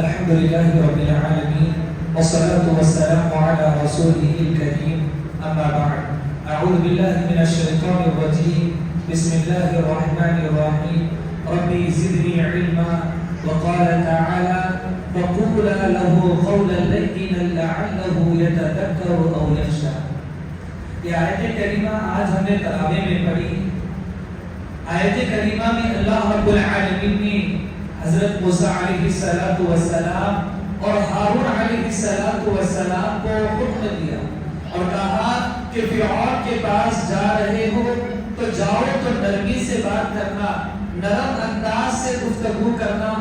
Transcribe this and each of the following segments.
الحمد لله رب العالمين والصلاة والسلام على رسوله الكريم أما بعد أعوذ بالله من الشيطان الرجيم بسم الله الرحمن الرحيم ربي زدني علما وقال تعالى وقولا له قولا لينا لعله يتذكر أو يخشى. یہ آیت کریمہ آج ہم نے تراویح میں پڑھی. آیت کریمہ میں اللہ رب العالمین نے حضرت موسیٰ علیہ السلام اور ہارون علیہ السلام کو حکم دیا اور کہا کہ فرعون کے پاس جا رہے ہو تو جاؤ تو نرمی سے بات کرنا, نرم انداز سے گفتگو کرنا,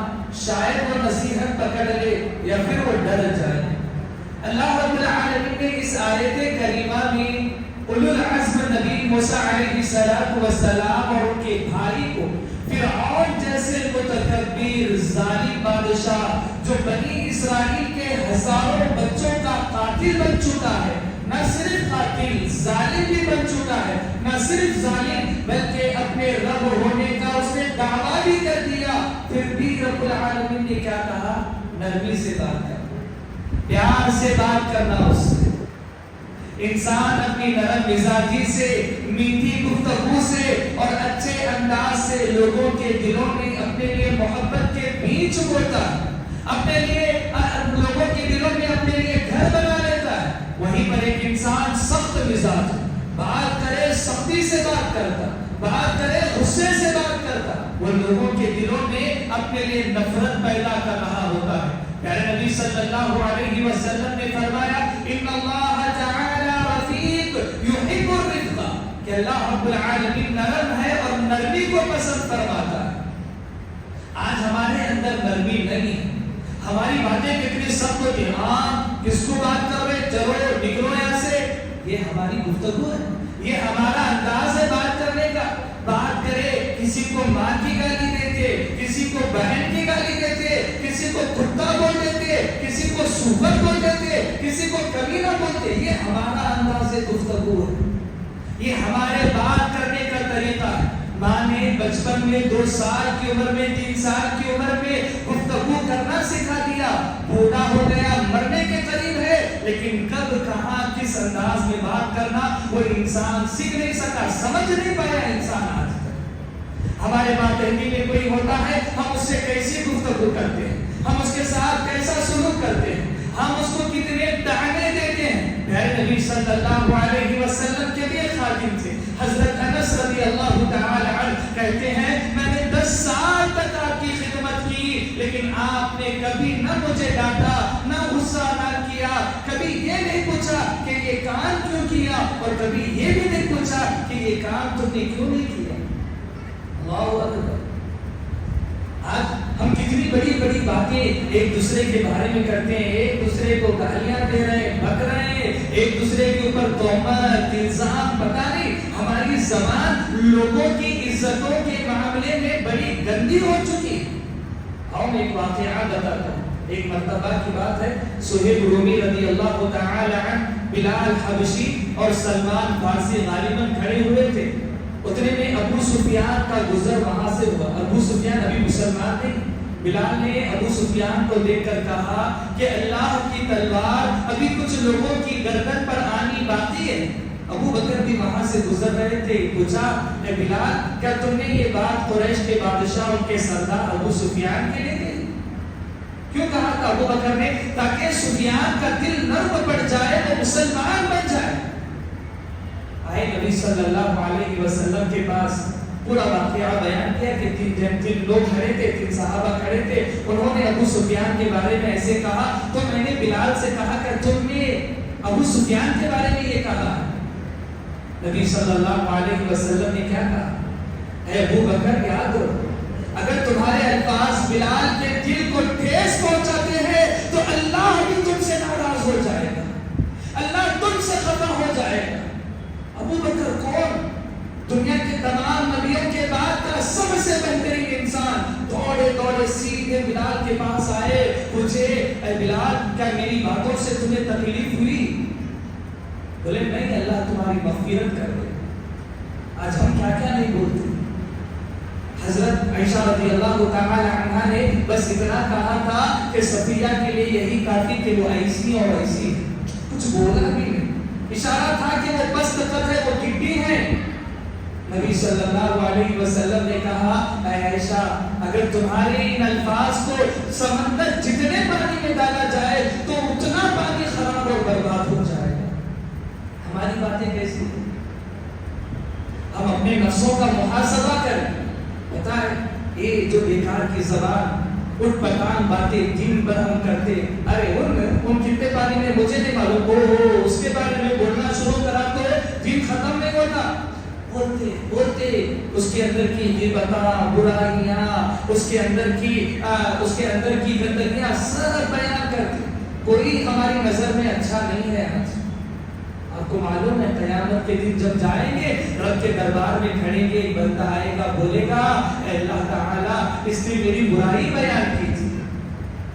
شاید وہ نصیحت پکڑ لے یا پھر وہ ڈر جائے. اللہ رب العالمین نے اس آیت کریمہ میں اولو العزم نبی موسیٰ علیہ السلام اور ان کے بھائی کو فرعون جیسے متکبر ظالم بادشاہ جو بنی اسرائیل کے ہزاروں بچوں کا قاتل بن چکا ہے, نہ صرف قاتل ظالم بھی بن چکا ہے, نہ صرف ظالم بلکہ اپنے رب ہونے کا اس نے دعویٰ بھی کر دیا, پھر بھی رب العالمین نے کیا کہا؟ نرمی سے بات کرنا, پیار سے بات کرنا. اس سے انسان اپنی نرم مزاجی سے, میٹھی گفتگو سے اور اچھے انداز سے لوگوں کے دلوں میں اپنے لیے محبت کے بیج بوتا ہے, اپنے لیے لوگوں کے دلوں میں اپنے لیے گھر بنا لیتا ہے. وہیں پر ایک انسان سخت مزاج, بات کرے سختی سے بات کرتا, بات کرے غصے سے بات کرتا, وہ لوگوں کے دلوں میں اپنے لیے نفرت پیدا کر رہا ہوتا ہے. پیارے نبی صلی اللہ علیہ وسلم نے فرمایا ان اللہ تعالی رفیق یحب الرفق, کہ اللہ رب العالمین نرم ہے اور نرمی کو پسند فرماتا ہے. آج ہمارے اندر نرمی نہیں ہے, ہماری باتیں کتنی سخت ہوتی ہیں. ہاں کس کو بات کر رہے, چلو نکلو یہاں سے, یہ ہماری گفتگو ہے, یہ ہمارا انداز ہے بات کرنے کا. بات کرے کسی کو ماں کی گالی دیتے, کسی کو بہن کی گالی دیتے, کسی کو کتا بول دیتے, کسی کو سور بول دیتے, کسی کو کمینہ بولتے. یہ ہمارا انداز گفتگو ہے, یہ ہمارے بات کرنے کا طریقہ ہے. ماں نے بچپن میں 2 سال کی عمر میں 3 سال کی عمر میں گفتگو کرنا سکھا دیا, بوڑھا ہو گیا, مرنے کے قریب ہے, لیکن کب کہاں کس انداز میں بات کرنا وہ انسان سیکھ نہیں سکا, سمجھ نہیں پایا انسان. آج تک ہمارے ماتحتی میں کوئی ہوتا ہے, ہم اس سے کیسی گفتگو کرتے ہیں, ہم اس کے ساتھ کیسا سلوک کرتے ہیں, ہم اس کو کتنے طعنے دیتے ہیں. پیارے نبی صلی اللہ علیہ وسلم کے بھی خادم تھے حضرت انس رضی اللہ تعالی عنہ, کہتے ہیں میں نے 10 سال تک آپ کی خدمت کی, لیکن آپ نے کبھی نہ مجھے ڈانٹا, نہ غصہ نہ کیا, کبھی یہ نہیں پوچھا کہ یہ کام کیوں کیا, اور کبھی یہ بھی نہیں پوچھا کہ یہ کام تم نے کیوں نہیں کیا. اللہ اکبر. آج ہم کتنی بڑی بڑی باتیں ایک دوسرے کے بارے میں کرتے ہیں, ایک دوسرے کو گالیاں دے رہے ہیں, بک رہے ہیں, ایک دوسرے کے اوپر تہمت الزام, پتہ نہیں ہماری زبان لوگوں کی عزتوں کے معاملے میں بڑی گندی ہو چکی ہے. اور ایک واقعہ بتاتا ہوں. ایک مرتبہ کی بات ہے, صہیب رومی رضی اللہ تعالی عنہ, بلال حبشی اور سلمان فارسی غالباً کھڑے ہوئے تھے. اتنے میں ابو سفیان کا گزر وہاں سے ہوا. ابو سفیان ابھی مسلمان نہیں. بلال نے ابو سفیان کو دیکھ کر کہا کہ اللہ کی تلوار ابھی کچھ لوگوں کی گردن پر آنی باقی ہے. ابو بکر بھی وہاں سے گزر رہے تھے. پوچھا اے بلال, کیا تم نے یہ بات قریش کے بادشاہ اور کے سردار ابو سفیان کے لیے کہی؟ کیوں کہا تھا ابو بکر نے؟ تاکہ سفیان کا دل نرم پڑ جائے, وہ مسلمان بن جائے. آئے نبی صلی اللہ علیہ وسلم کے پاس, پورا واقعہ بیان کیا کہ 3 لوگ کھڑے تھے, 3 صحابہ کھڑے تھے. انہوں نے ابو سفیان کے بارے میں ایسے کہا, تو میں نے بلال سے کہا کہ تم نے ابو سفیان کے بارے میں یہ کہا. نبی صلی اللہ علیہ وسلم نے کیا کہا؟ اے ابو بکر یاد رکھو, اگر تمہارے الفاظ بلال کے دل کو ٹھیس پہنچاتے ہیں تو اللہ بھی تم سے ناراض ہو جائے گا, اللہ تم سے خفا ہو جائے گا. ابو بکر کون؟ دنیا کے تمام نبیوں کے بعد کا سب سے بہترین انسان. دوڑے دوڑے سیدھے بلال کے پاس آئے, پوچھے اے بلال کیا میری باتوں سے تمہیں تکلیف ہوئی؟ بولے نہیں, اللہ تمہاری مغفرت کر دے. آج ہم کیا کیا نہیں بولتے, حضرت عائشہ رضی اللہ تعالی عنہا نے بس اتنا کہا تھا کہ صفیہ کے لیے یہی کافی کہ وہ ایسی اور ایسی، کچھ بولا بھی نہیں، اشارہ تھا کہ وہ پست قد ہے، وہ گڈی ہے۔ نبی صلی اللہ علیہ وسلم نے کہا اے عائشہ اگر تمہارے ان الفاظ کو سمندر جتنے پانی میں ڈالا جائے تو اتنا پانی خراب اور برباد ہو جائے گا۔ ہماری باتیں کیسی ہیں؟ ہم اپنے نفسوں کا محاسبہ کریں۔ پتا ہے یہ جو بیکار کی زبان اٹھ پٹان باتیں دین پر ہم کرتے، ارے ان کتنے پانی میں مجھے نہیں معلوم، او اس کے بارے میں بولنا شروع کرا تو دین ختم نہیں ہوتا۔ بولتے اس کے اندر کی غیبتاں، برائیاں، اس کے اندر کی گندگیاں سب بیان کرتے، کوئی ہماری نظر میں اچھا نہیں ہے۔ آج آپ کو معلوم ہے قیامت کے دن جب جائیں گے رب کے دربار میں کھڑیں گے، ایک بندہ آئے گا بولے گا اے اللہ تعالیٰ اس نے میری برائی بیان کی تھی،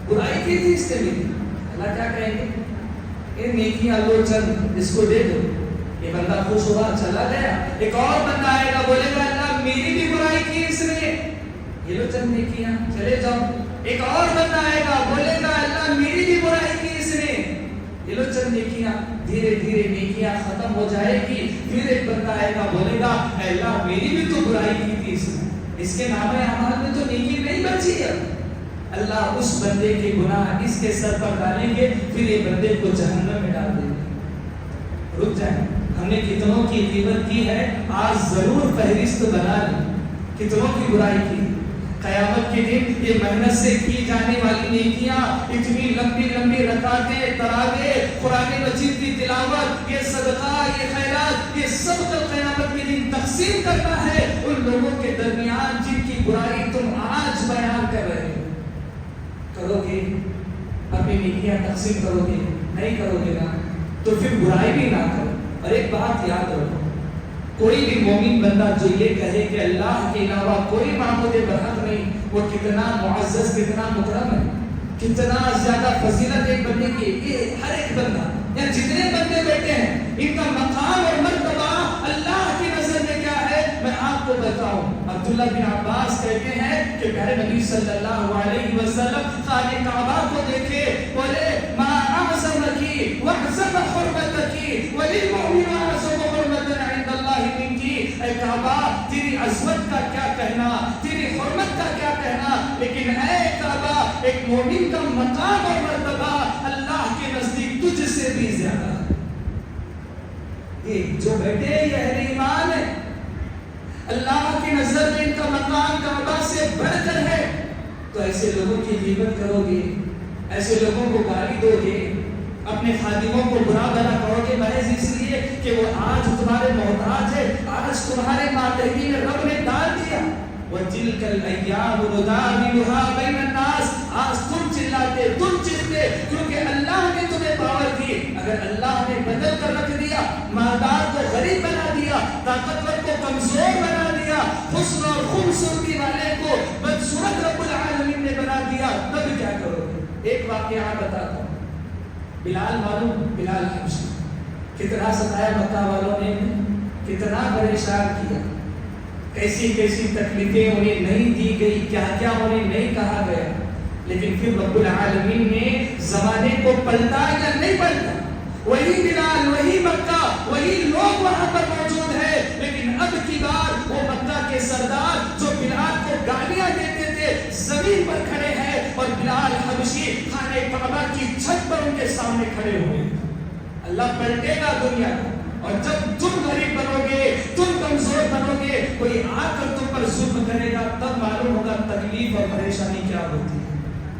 برائی کی تھی اس نے میری۔ اللہ کیا کہیں گے؟ اے نیکیاں لو چند اس کو دے دو۔ یہ بندہ خوش ہوا چلا گیا، ایک اور بندہ آئے گا بولے گا اللہ میری بھی برائی کی اس نے، یہ لو چند نیکیاں چلے جاؤ۔ ایک اور بندہ آئے گا بولے گا اللہ میری بھی برائی کی اس نے، یہ لو چند نیکیاں۔ دھیرے دھیرے نیکیاں ختم ہو جائے گی، پھر ایک بندہ آئے گا بولے گا اے اللہ میری بھی تو برائی کی تھی اس نے، اس کے نام اعمال میں تو نیکی نہیں بچی ہے۔ اللہ اس بندے کے گناہ اس کے سر پر ڈالیں گے، پھر یہ بندے کو جہنم میں ڈال دیں گے۔ رک جائیں، ہم نے کتنوں کی غیبت کی ہے، آج ضرور فہرست بنا لیں کتنوں کی برائی کی۔ قیامت کے دن یہ محنت سے کی جانے والی نیکیاں، اتنی لمبی لمبی رکعتیں، تراویح، قرآن مجید کی تلاوت، یہ صدقہ، یہ خیرات، یہ سب کا قیامت کے دن تقسیم کرنا ہے ان لوگوں کے درمیان جن کی برائی تم آج بیان کر رہے ہو۔ کرو گے اپنی نیکیاں تقسیم کرو گے؟ نہیں کرو گے نا تو پھر برائی بھی نہ کرو۔ اور ایک بات یاد رکھو، کوئی بھی مومن بندہ جو یہ کہے کہ اللہ کے علاوہ کوئی معبود برحق نہیں، وہ کتنا معزز، کتنا مکرم ہے، کتنا زیادہ فضیلت ایک بندے کی۔ یہ ہر ایک بندہ یا جتنے بندے بیٹھے ہیں ان کا مقام اور مرتبہ اللہ کی نظر میں کیا ہے میں آپ کو بتاؤں۔ عبداللہ بن عباس کہتے ہیں کہ پیارے نبی صلی اللہ علیہ وسلم خانہ کعبہ کو دیکھے، بولے ما اعظمکی واعظم حرمتکی وللمؤمن اعظم حرمت عند اللہ منکی۔ اے کعبہ تیری عظمت کا کیا کہنا، تیری حرمت کا کیا کہنا، لیکن اے کعبہ ایک مومن کا مقام اور مرتبہ اللہ کے نزدیک تجھ سے بھی زیادہ ہے۔ یہ جو بیٹھے یہ اہل ایمان ہے، اللہ کی نظر میں ان کا مقام کعبہ سے بڑھ کر ہے، تو ایسے لوگوں کی غیبت کرو گے، ایسے لوگوں کو گالی دو گے، اپنے خادموں کو برا بھلا کرو گے محض اس لیے کہ وہ آج تمہارے محتاج ہے، آج تمہارے ماتحتی میں رب نے ڈال دیا۔ وَتِلْكَ الْأَيَّامُ نُدَاوِلُهَا بَيْنَ النَّاسِ، آج تم چلاتے، تم چلتے، کیونکہ اللہ نے تمہیں پاور دی۔ اگر اللہ نے بدل کر رکھ دیا، مالدار کو غریب بنا دیا، طاقتور کو کمزور بنا دیا، حسن اور خوبصورتی والے کو بدصورت رب العالمین نے بنا دیا، تب کیا کرو گے؟ ایک واقعہ بتاتا ہوں۔ بلال معلوم، بلال حبشی کتنا ستایا مکہ والوں نے، کتنا پریشان کیا، کیسی کیسی تکلیفیں انہیں نہیں دی گئی، کیا کیا انہیں نہیں کہا گیا، لیکن پھر رب العالمین نے زمانے کو پلٹا یا نہیں پلٹا؟ وہی بلال، وہی مکہ، وہی لوگ وہاں پر موجود ہیں، لیکن اب کی بار وہ مکہ کے سردار جو بلال کو گالیاں دیتے تھے زمین پر کھڑے ہیں، اور بلال حبشی خانہ کعبہ کی چھت پر ان کے سامنے کھڑے ہوئے۔ اللہ پلٹے گا دنیا کو، اور جب تم غریب بنو گے، تم کمزور بنو گے، کوئی آ کر تم پر ظلم کرے گا، تب معلوم ہوگا تکلیف اور پریشانی کیا ہوتی ہے۔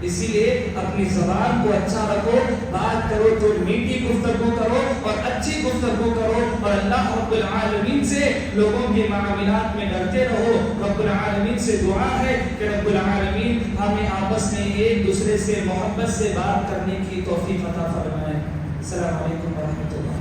اسی لیے اپنی زبان کو اچھا رکھو، بات کرو تو میٹھی گفتگو کرو اور اچھی گفتگو کرو، اور اللہ رب العالمین سے لوگوں کے معاملات میں ڈرتے رہو۔ رب العالمین سے دعا ہے کہ رب العالمین ہمیں آپس میں ایک دوسرے سے محبت سے بات کرنے کی توفیق عطا فرمائے۔ السلام علیکم ورحمۃ اللہ۔